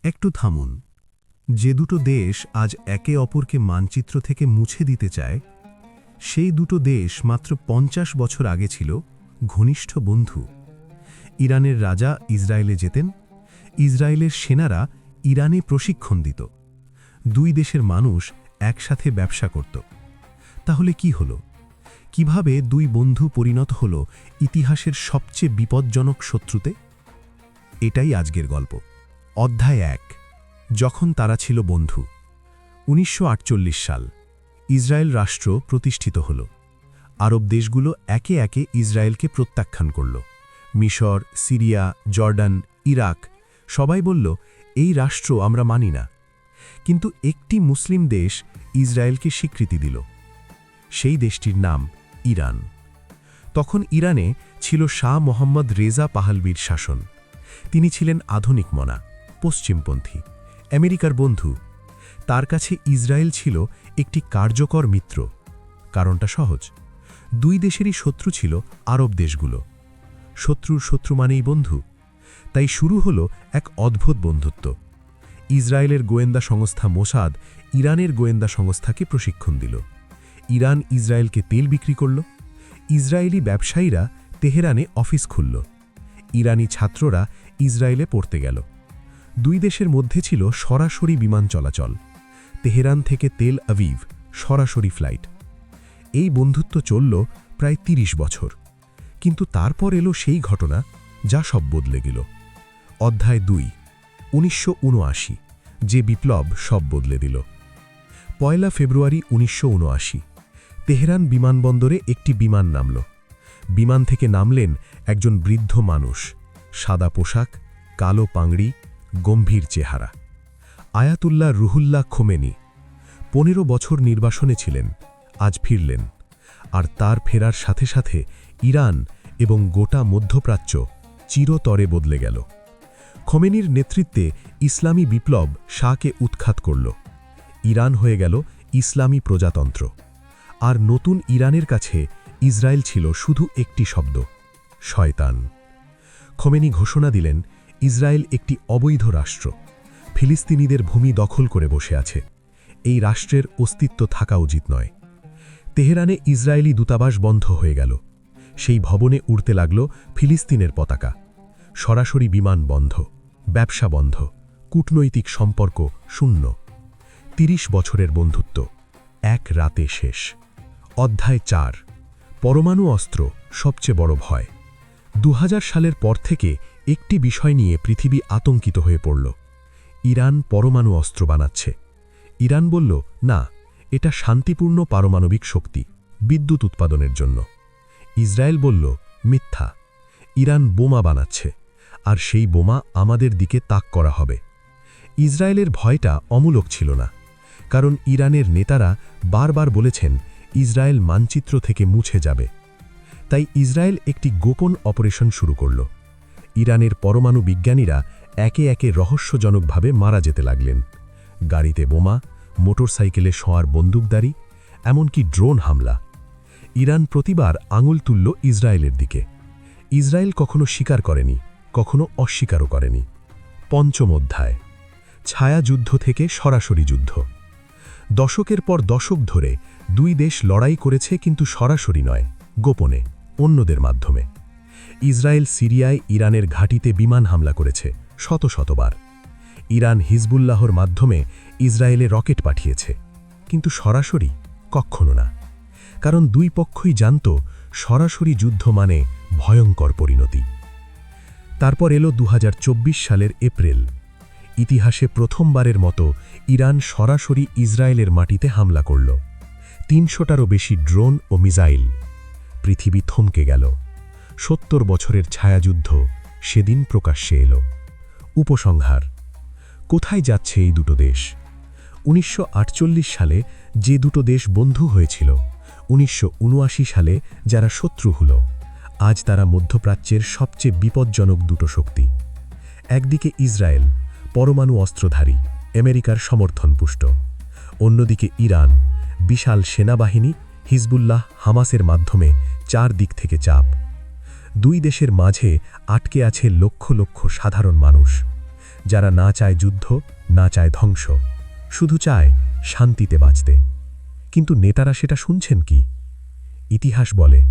একটু থামুন। যে দুটো দেশ আজ একে অপরকে মানচিত্র থেকে মুছে দিতে চায়, সেই দুটো দেশ মাত্র ৫০ বছর আগে ছিল ঘনিষ্ঠ বন্ধু। ইরানের রাজা ইসরায়েলে যেতেন, ইসরায়েলের সেনারা ইরানে প্রশিক্ষণ দিত। দুই দেশের মানুষ একসাথে ব্যবসা করত। তাহলে কি হলো? কিভাবে দুই বন্ধু পরিণত হল ইতিহাসের সবচেয়ে বিপজ্জনক শত্রুতে? এটাই আজকের গল্প। অধ্যায় ১। যখন তারা ছিল বন্ধু। ১৯৪৮ সাল। ইসরায়েল রাষ্ট্র প্রতিষ্ঠিত হল। আরব দেশগুলো একে একে ইসরায়েলকে প্রত্যাখ্যান করল। মিশর, সিরিয়া, জর্ডান, ইরাক সবাই বলল, এই রাষ্ট্র আমরা মানি না। কিন্তু একটি মুসলিম দেশ ইসরায়েলকে স্বীকৃতি দিল। সেই দেশটির নাম ইরান। তখন ইরানে ছিল শাহ মোহাম্মদ রেজা পাহলবির শাসন। তিনি ছিলেন আধুনিক মনা, পশ্চিমপন্থী, আমেরিকার বন্ধু। তার কাছে ইসরায়েল ছিল একটি কার্যকর মিত্র। কারণটা সহজ, দুই দেশেরই শত্রু ছিল আরব দেশগুলো। শত্রুর শত্রু মানেই বন্ধু। তাই শুরু হলো এক অদ্ভুত বন্ধুত্ব। ইসরায়েলের গোয়েন্দা সংস্থা মোসাদ ইরানের গোয়েন্দা সংস্থাকে প্রশিক্ষণ দিল। ইরান ইসরায়েলকে তেল বিক্রি করল। ইসরায়েলি ব্যবসায়ীরা তেহরানে অফিস খুলল। ইরানি ছাত্ররা ইসরায়েলে পড়তে গেল। দুই দেশের মধ্যে ছিল সরাসরি বিমান চলাচল। তেহরান থেকে তেল আভিভ সরাসরি ফ্লাইট। এই বন্ধুত্ব চলল প্রায় ৩০ বছর। কিন্তু তারপর এলো সেই ঘটনা যা সব বদলে গেল। অধ্যায় ২। ১৯৭৯, যে বিপ্লব সব বদলে দিল। ১ ফেব্রুয়ারি ১৯৭৯, তেহরান বিমানবন্দরে একটি বিমান নামল। বিমান থেকে নামলেন একজন বৃদ্ধ মানুষ, সাদা পোশাক, কালো পাগড়ি, গম্ভীর চেহারা। Ayatollah Ruhullah Khomeini. ১৫ বছর নির্বাসনে ছিলেন, আজ ফিরলেন। আর তার ফেরার সাথে সাথে ইরান এবং গোটা মধ্যপ্রাচ্য চিরতরে বদলে গেল। খোমেনির নেতৃত্বে ইসলামী বিপ্লব শাহকে উৎখাত করল। ইরান হয়ে গেল ইসলামী প্রজাতন্ত্র। আর নতুন ইরানের কাছে ইসরায়েল ছিল শুধু একটি শব্দ, শয়তান। খোমেনি ঘোষণা দিলেন, ইসরায়েল একটি অবৈধ রাষ্ট্র, ফিলিস্তিনিদের ভূমি দখল করে বসে আছে। এই রাষ্ট্রের অস্তিত্ব থাকা উচিত নয়। তেহরানে ইসরায়েলি দূতাবাস বন্ধ হয়ে গেল। সেই ভবনে উড়তে লাগল ফিলিস্তিনের পতাকা। সরাসরি বিমান বন্ধ, ব্যবসা বন্ধ, কূটনৈতিক সম্পর্ক শূন্য। ৩০ বছরের বন্ধুত্ব এক রাতে শেষ। অধ্যায় ৪। পরমাণু অস্ত্র সবচেয়ে বড় ভয়। ২০০০ সালের পর থেকে একটি বিষয় নিয়ে পৃথিবী আতঙ্কিত হয়ে পড়ল। ইরান পরমাণু অস্ত্র বানাচ্ছে। ইরান বলল, না, এটা শান্তিপূর্ণ পারমাণবিক শক্তি, বিদ্যুৎ উৎপাদনের জন্য। ইসরায়েল বলল, মিথ্যা, ইরান বোমা বানাচ্ছে, আর সেই বোমা আমাদের দিকে তাক করা হবে। ইসরায়েলের ভয়টা অমূলক ছিল না, কারণ ইরানের নেতারা বারবার বলেছেন ইসরায়েল মানচিত্র থেকে মুছে যাবে। তাই ইসরায়েল একটি গোপন অপারেশন শুরু করল। ইরানের পরমাণু বিজ্ঞানীরা একে একে রহস্যজনকভাবে মারা যেতে লাগলেন। গাড়িতে বোমা, মোটরসাইকেলে শোয়ার বন্দুকধারী, এমনকি ড্রোন হামলা। ইরান প্রতিবার আঙুল তুলল ইসরায়েলের দিকে। ইসরায়েল কখনো স্বীকার করেনি, কখনো অস্বীকারও করেনি। পঞ্চম অধ্যায়। ছায়াযুদ্ধ থেকে সরাসরি যুদ্ধ। দশকের পর দশক ধরে দুই দেশ লড়াই করেছে, কিন্তু সরাসরি নয়, গোপনে, অন্যদের মাধ্যমে। ইসরায়েল সিরিয়ায় ইরানের ঘাঁটিতে বিমান হামলা করেছে শত শতবার। ইরান হিজবুল্লাহর মাধ্যমে ইসরায়েলে রকেট পাঠিয়েছে, কিন্তু সরাসরি কখনো না। কারণ দুই পক্ষই জানত সরাসরি যুদ্ধ মানে ভয়ঙ্কর পরিণতি। তারপর এলো ২০২৪ সালের এপ্রিল। ইতিহাসে প্রথমবারের মতো ইরান সরাসরি ইসরায়েলের মাটিতে হামলা করল। ৩০০টারও বেশি ড্রোন ও মিসাইল। পৃথিবী থমকে গেল। ৭০ বছরের ছায়াযুদ্ধ সেদিন প্রকাশ্যে এলো। উপসংহার: কোথায় যাচ্ছে এই দুটো দেশ? ১৯৪৮ সালে যে দুটো দেশ বন্ধু হয়েছিল, ১৯৭৯ সালে যারা শত্রু হল, আজ তারা মধ্যপ্রাচ্যের সবচেয়ে বিপজ্জনক দুটো শক্তি। একদিকে ইসরায়েল, পরমাণু অস্ত্রধারী, আমেরিকার সমর্থনপুষ্ট। অন্যদিকে ইরান, বিশাল সেনাবাহিনী, হিজবুল্লাহ, হামাসের মাধ্যমে চারদিক থেকে চাপ। দুই দেশের মাঝে আটকে আছে লক্ষ লক্ষ সাধারণ মানুষ, যারা না চায় যুদ্ধ, না চায় ধ্বংস, শুধু চায় শান্তিতে বাঁচতে। কিন্তু নেতারা সেটা শুনছেন কি? ইতিহাস বলে